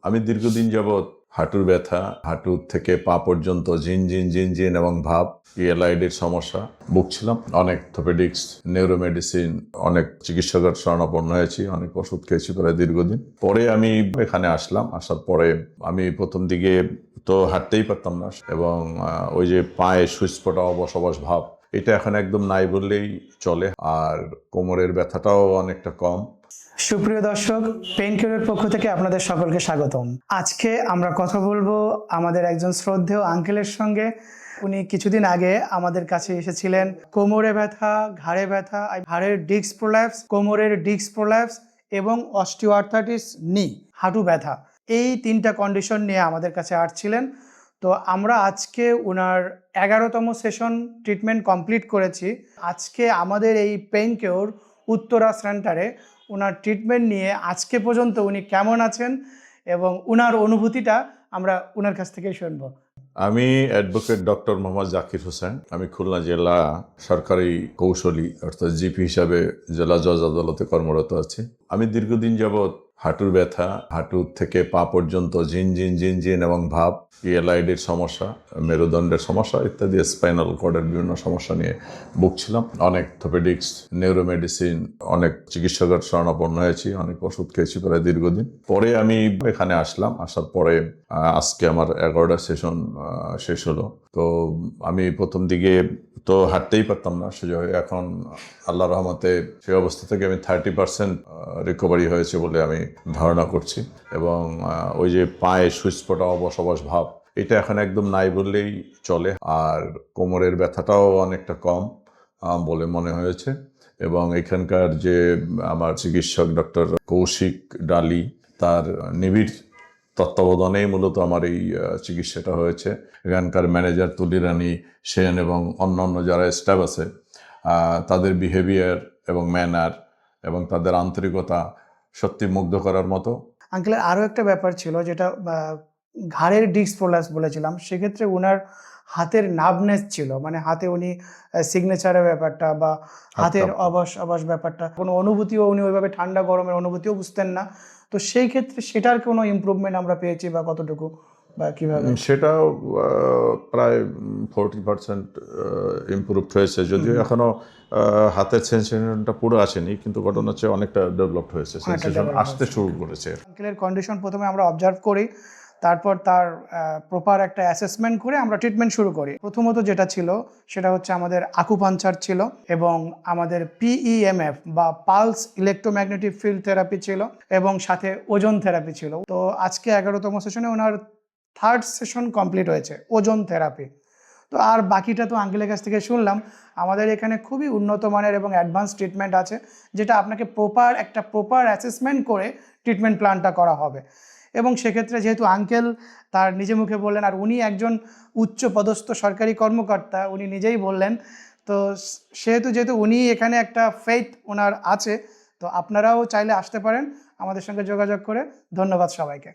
আমি দীর্ঘদিন যাবৎ হাঁটুর ব্যথা, হাঁটু থেকে পা পর্যন্ত ঝিনঝিন এবং ভাব, ইএলআইডির সমস্যা ভুগছিলাম। অনেক অর্থোপেডিক্স, নিউরোমেডিসিন, অনেক চিকিৎসকের শরণাপন্ন হয়েছি, অনেক ওষুধ খেয়েছি প্রায় দীর্ঘদিন। পরে আমি এখানে আসলাম। আসার পরে আমি প্রথম দিকে তো হাঁটতেই পারতাম না, এবং ওই যে পায়ে সুইচপটা অবশ ভাব, এটা এখন একদম নাই বললেই চলে। আর কোমরের ব্যথাটাও অনেকটা কম। সুপ্রিয় দর্শক, পেইনকিউরের পক্ষ থেকে আপনাদের সকলকে স্বাগতম। আজকে আমরা কথা বলবো আমাদের একজন শ্রদ্ধেয় আঙ্কেলের সঙ্গে। উনি কিছুদিন আগে আমাদের কাছে এসেছিলেন কোমরে ব্যথা, ঘাড়ে ব্যথা, ঘাড়ের ডিস্ক প্রোল্যাপস, কোমরের ডিস্ক প্রোল্যাপস এবং অস্টিওআর্থ্রাইটিস নি, হাঁটু ব্যথা। এই তিনটা কন্ডিশন নিয়ে আমাদের কাছে আসছিলেন। তো আমরা আজকে ওনার 11তম সেশন ট্রিটমেন্ট কমপ্লিট করেছি। আজকে আমাদের এই পেইনকিউর উত্তরা সেন্টারে ওনার ট্রিটমেন্ট নিয়ে আজকে পর্যন্ত উনি কেমন আছেন এবং ওনার অনুভূতিটা আমরা ওনার কাছ থেকেই শুনবো। আমি অ্যাডভোকেট ডক্টর মোহাম্মদ জাকির হোসেন। আমি খুলনা জেলা সরকারি কৌশলী অর্থাৎ জিপি হিসাবে জেলা জজ আদালতে কর্মরত আছি। আমি দীর্ঘদিন যাবৎ হাঁটুর ব্যথা, হাঁটু থেকে পা পর্যন্ত ঝিনঝিন এবং ভাব, ইএলআইডির সমস্যা, মেরুদণ্ডের সমস্যা ইত্যাদি স্পাইনাল কর্ডের বিভিন্ন সমস্যা নিয়ে ভুগছিলাম। অনেক অর্থোপেডিক্স, নিউরোমেডিসিন, অনেক চিকিৎসকের শরণাপন্ন হয়েছি, অনেক ওষুধ খেয়েছি প্রায় দীর্ঘদিন। পরে আমি এখানে আসলাম। আসার পরে আজকে আমার 11টা সেশন শেষ হলো। তো আমি প্রথম দিকে তো হাঁটতেই পারতাম না, এখন আল্লাহ রহমতে সেই অবস্থা থেকে আমি 30% রিকভারি হয়েছে বলে আমি ধারণা করছি। এবং ওই যে পায়ে সুইচপটা অবশ ভাব, এটা এখন একদম নাই বললেই চলে। আর কোমরের ব্যথাটাও অনেকটা কম বলে মনে হয়েছে। এবং এখানকার যে আমার চিকিৎসক ডক্টর কৌশিক ডালি, তার নিবিড় তত্ত্বাবধানেই মূলত আমার এই চিকিৎসাটা হয়েছে। এখানকার ম্যানেজার তুলিরানী সেন এবং অন্যান্য যারা স্টাফ আছে, তাদের বিহেভিয়ার এবং ম্যানার এবং তাদের আন্তরিকতা সত্যি মুগ্ধ করার মতো। আঙ্কেলের আরও একটা ব্যাপার ছিল, যেটা ঘাড়ের ডিস্ক প্রোল্যাপস বলেছিলাম। সেক্ষেত্রে ওনার হাতের নার্ভনেস ছিল, মানে হাতে উনি সিগনেচারের ব্যাপারটা বা হাতের অবশ ব্যাপারটা, কোনো অনুভূতিও উনি ওইভাবে ঠান্ডা গরমের অনুভূতিও বুঝতেন না। তো সেই ক্ষেত্রে সেটার কোনো ইমপ্রুভমেন্ট আমরা পেয়েছি বা কতটুকু বা কীভাবে? সেটাও প্রায় 40% ইমপ্রুভড হয়েছে, যদিও এখনও হাতের সেন্সেশনটা পুরো আসেনি, কিন্তু ঘটনা হচ্ছে অনেকটা ডেভেলপড হয়েছে, সেন্সেশন আসতে শুরু করেছে। আঙ্কেলের কন্ডিশন প্রথমে আমরা অবজার্ভ করি, তারপর তার প্রপার একটা অ্যাসেসমেন্ট করে আমরা ট্রিটমেন্ট শুরু করি। প্রথমত যেটা ছিল সেটা হচ্ছে আমাদের আকুপাঞ্চার ছিল, এবং আমাদের PEMF বা পালস ইলেকট্রোম্যাগনেটিক ফিল্ড থেরাপি ছিল, এবং সাথে ওজন থেরাপি ছিল। তো আজকে 11তম সেশনে ওনার 3rd সেশন কমপ্লিট হয়েছে, ওজন থেরাপি। তো আর বাকিটা তো আঙ্কেলের কাছ থেকে শুনলাম। আমাদের এখানে খুবই উন্নত মানের এবং অ্যাডভান্স ট্রিটমেন্ট আছে, যেটা আপনাকে প্রপার অ্যাসেসমেন্ট করে ট্রিটমেন্ট প্ল্যানটা করা হবে। এবং সেক্ষেত্রে যেহেতু আঙ্কেল তার নিজে মুখে বললেন, আর উনি একজন উচ্চ পদস্থ সরকারি কর্মকর্তা, উনি নিজেই বললেন, তো যেহেতু উনি এখানে একটা ফেথ ওনার আছে, তো আপনারাও চাইলে আসতে পারেন আমাদের সঙ্গে যোগাযোগ করে। ধন্যবাদ সবাইকে।